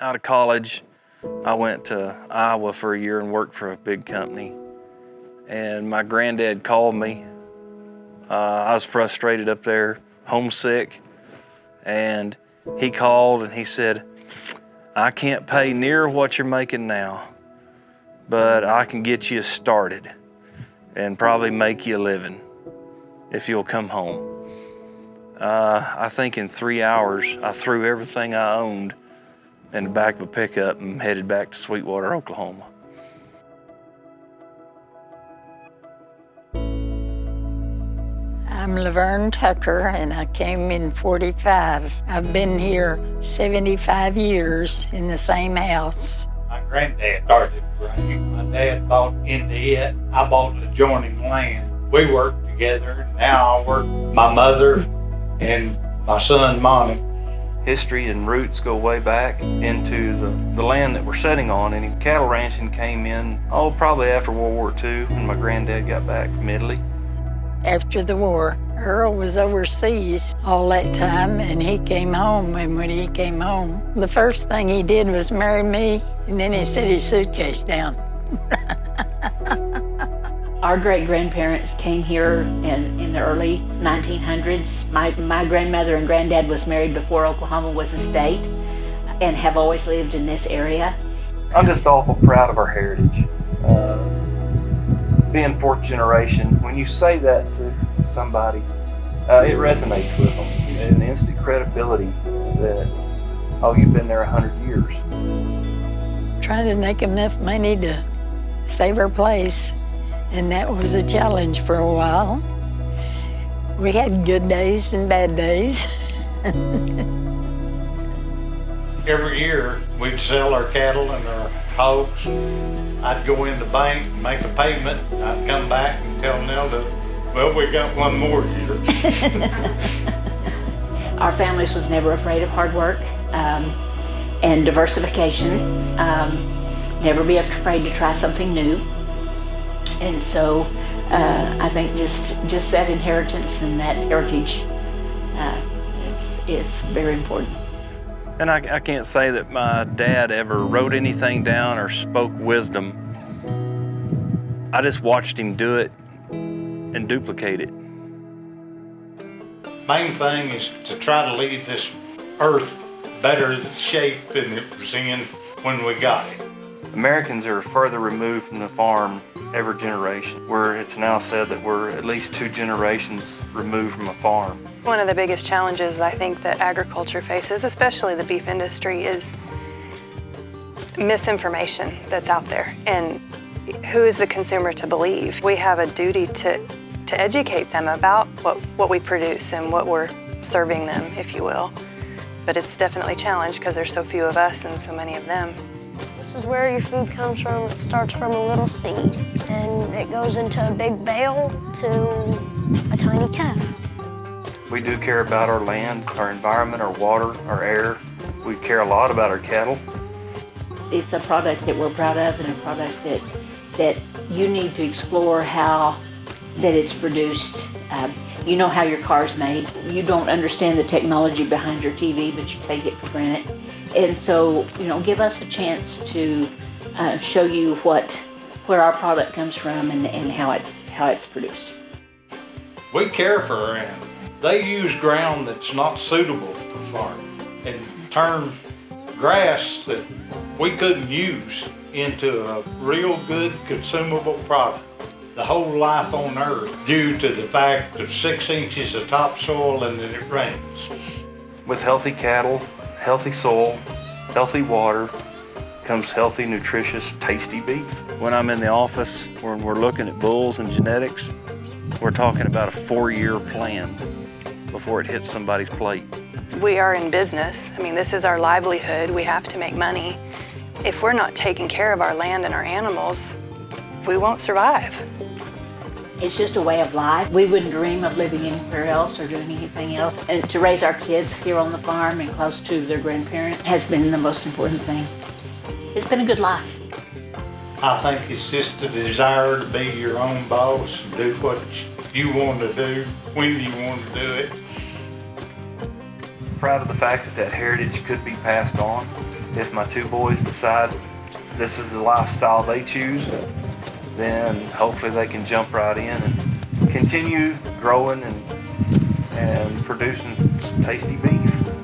Out of college, I went to Iowa for a year and worked for a big company. And my granddad called me. I was frustrated up there, homesick. And he called and he said, I can't pay near what you're making now, but I can get you started and probably make you a living if you'll come home. I think in 3 hours, I threw everything I owned in the back of a pickup and headed back to Sweetwater, Oklahoma. I'm Leann Tucker, and I came in '45. I've been here 75 years in the same house. My granddad started the ranch. My dad bought into it. I bought adjoining land. We worked together. Now I work with my mother and my son, Monte. History and roots go way back into the land that we're sitting on, and cattle ranching came in, probably after World War II when my granddad got back from Italy. After the war, Earl was overseas all that time, and he came home, and when he came home, the first thing he did was marry me, and then he set his suitcase down. Our great-grandparents came here in the early 1900s. My grandmother and granddad was married before Oklahoma was a state and have always lived in this area. I'm just awful proud of our heritage. Being fourth generation, when you say that to somebody, it resonates with them. An instant credibility that, you've been there 100 years. Trying to make enough money to save our place, and that was a challenge for a while. We had good days and bad days. Every year, we'd sell our cattle and our hogs. I'd go in the bank, make a payment, and I'd come back and tell Nelda, well, we got one more year. Our families was never afraid of hard work and diversification. Never be afraid to try something new. And so I think just that inheritance and that heritage is very important. And I can't say that my dad ever wrote anything down or spoke wisdom. I just watched him do it and duplicate it. Main thing is to try to leave this earth better shape than it was in when we got it. Americans are further removed from the farm every generation, where it's now said that we're at least 2 generations removed from a farm. One of the biggest challenges I think that agriculture faces, especially the beef industry, is misinformation that's out there. And who is the consumer to believe? We have a duty to educate them about what we produce and what we're serving them, if you will. But it's definitely a challenge because there's so few of us and so many of them. This is where your food comes from. It starts from a little seed, and it goes into a big bale to a tiny calf. We do care about our land, our environment, our water, our air. We care a lot about our cattle. It's a product that we're proud of, and a product that you need to explore how that it's produced. You know how your car's made. You don't understand the technology behind your TV, but you take it for granted. And so, give us a chance to show you where our product comes from and how it's produced. We care for our animals. They use ground that's not suitable for farming and turn grass that we couldn't use into a real good consumable product. The whole life on earth due to the fact of 6 inches of topsoil and that it rains. With healthy cattle, healthy soil, healthy water, comes healthy, nutritious, tasty beef. When I'm in the office, when we're looking at bulls and genetics, we're talking about a 4-year plan before it hits somebody's plate. We are in business. I mean, this is our livelihood. We have to make money. If we're not taking care of our land and our animals, we won't survive. It's just a way of life. We wouldn't dream of living anywhere else or doing anything else. And to raise our kids here on the farm and close to their grandparents has been the most important thing. It's been a good life. I think it's just a desire to be your own boss and do what you want to do, when you want to do it. Proud of the fact that heritage could be passed on. if my two boys decide this is the lifestyle they choose, then hopefully they can jump right in and continue growing and producing tasty beef.